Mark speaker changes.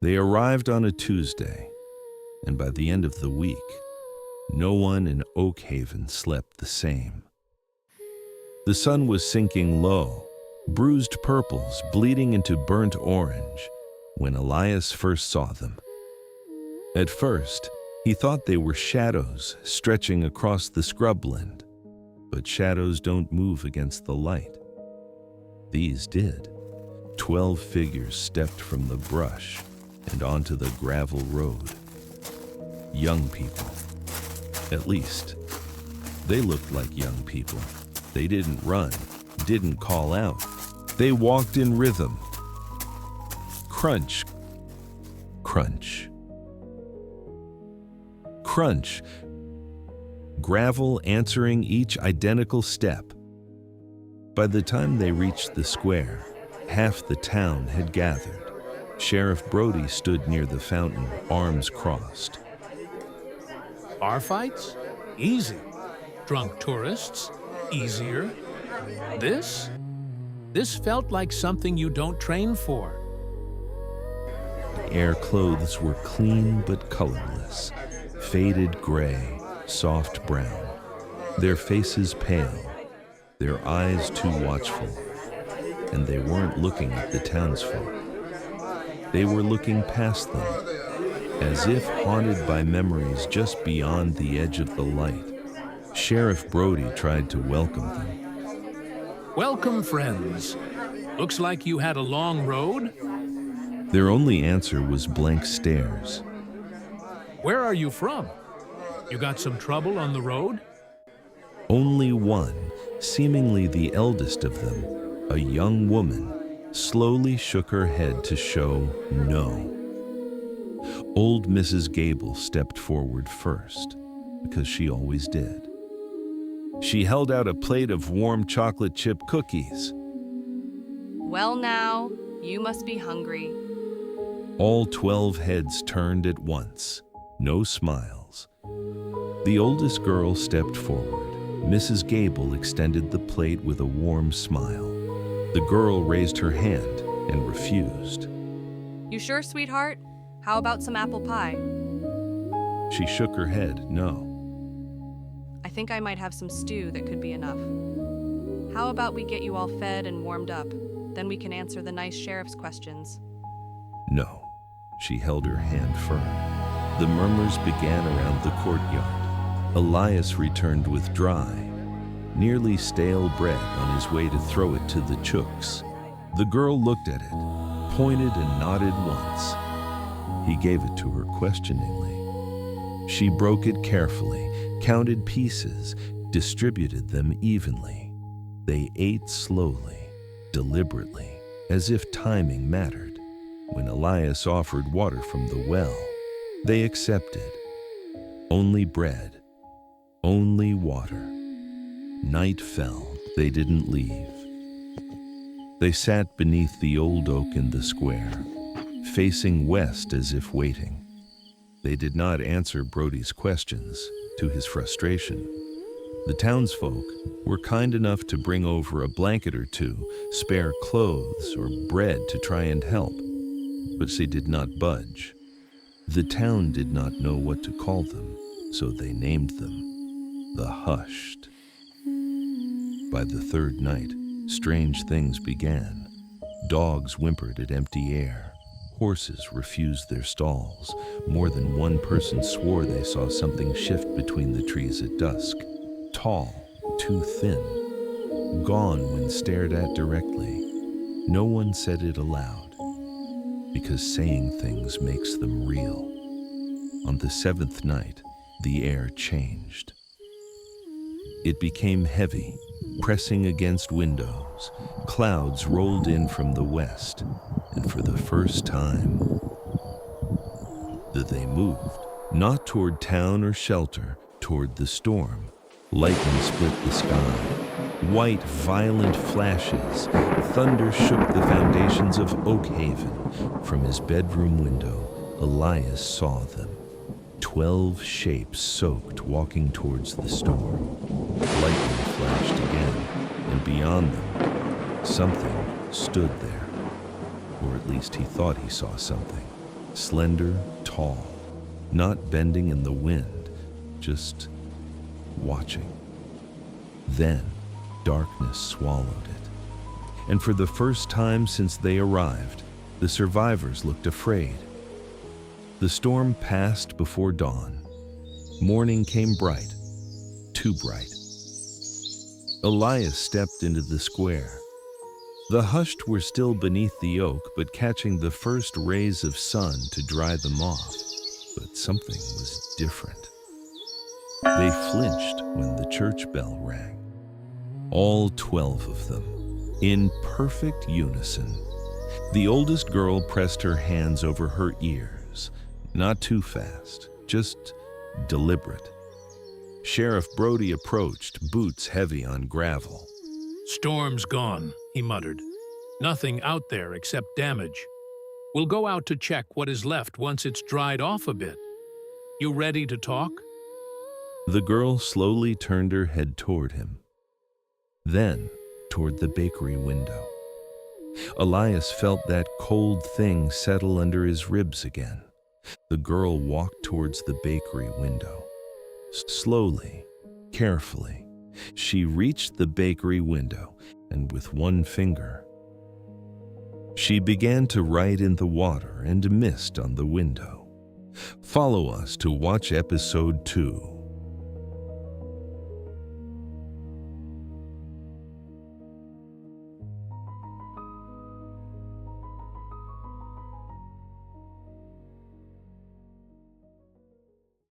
Speaker 1: They arrived on a Tuesday, and by the end of the week, no one in Oakhaven slept the same. The sun was sinking low, bruised purples bleeding into burnt orange, when Elias first saw them. At first, he thought they were shadows stretching across the scrubland, but shadows don't move against the light. These did. 12 figures stepped from the brush and onto the gravel road. Young people. At least, they looked like young people. They didn't run, didn't call out. They walked in rhythm. Crunch, crunch, crunch. Gravel answering each identical step. By the time they reached the square, half the town had gathered. Sheriff Brody stood near the fountain, arms crossed.
Speaker 2: Bar fights? Easy. Drunk tourists? Easier. This felt like something you don't train for.
Speaker 1: Air clothes were clean but colorless, faded gray, soft brown. Their faces pale, their eyes too watchful, and they weren't looking at the townsfolk. They were looking past them, as if haunted by memories just beyond the edge of the light. Sheriff Brody tried to welcome them.
Speaker 2: Welcome, friends. Looks like you had a long road.
Speaker 1: Their only answer was blank stares.
Speaker 2: Where are you from? You got some trouble on the road?
Speaker 1: Only one, seemingly the eldest of them, a young woman, slowly shook her head to show no. Old Mrs. Gable stepped forward first, because she always did. She held out a plate of warm chocolate chip cookies.
Speaker 3: Well now, you must be hungry.
Speaker 1: All 12 heads turned at once, no smiles. The oldest girl stepped forward. Mrs. Gable extended the plate with a warm smile. The girl raised her hand and refused.
Speaker 3: You sure, sweetheart? How about some apple pie?
Speaker 1: She shook her head, no.
Speaker 3: I think I might have some stew that could be enough. How about we get you all fed and warmed up? Then we can answer the nice sheriff's questions.
Speaker 1: No. She held her hand firm. The murmurs began around the courtyard. Elias returned with dry, nearly stale bread on his way to throw it to the chooks. The girl looked at it, pointed and nodded once. He gave it to her questioningly. She broke it carefully, counted pieces, distributed them evenly. They ate slowly, deliberately, as if timing mattered. When Elias offered water from the well, they accepted. Only bread, only water. Night fell, they didn't leave. They sat beneath the old oak in the square, facing west as if waiting. They did not answer Brody's questions, to his frustration. The townsfolk were kind enough to bring over a blanket or two, spare clothes or bread to try and help, but they did not budge. The town did not know what to call them, so they named them the Hushed. By the third night, strange things began. Dogs whimpered at empty air. Horses refused their stalls. More than one person swore they saw something shift between the trees at dusk. Tall, too thin, gone when stared at directly. No one said it aloud, because saying things makes them real. On the seventh night, the air changed. It became heavy, pressing against windows. Clouds rolled in from the west, and for the first time, they moved, not toward town or shelter, toward the storm. Lightning split the sky. White, violent flashes. Thunder shook the foundations of Oakhaven. From his bedroom window, Elias saw them. 12 shapes soaked, walking towards the storm. Lightning flashed again, and beyond them, something stood there. Or at least he thought he saw something. Slender, tall, not bending in the wind, just watching. Then, darkness swallowed it. And for the first time since they arrived, the survivors looked afraid. The storm passed before dawn. Morning came bright, too bright. Elias stepped into the square. The hushed were still beneath the oak, but catching the first rays of sun to dry them off. But something was different. They flinched when the church bell rang. All 12 of them, in perfect unison. The oldest girl pressed her hands over her ears, not too fast, just deliberate. Sheriff Brody approached, boots heavy on gravel.
Speaker 2: "Storm's gone," he muttered. "Nothing out there except damage. We'll go out to check what is left once it's dried off a bit. You ready to talk?"
Speaker 1: The girl slowly turned her head toward him, then toward the bakery window. Elias felt that cold thing settle under his ribs again. The girl walked towards the bakery window. Slowly, carefully, she reached the bakery window, and with one finger, she began to write in the water and mist on the window. Follow us to watch episode 2.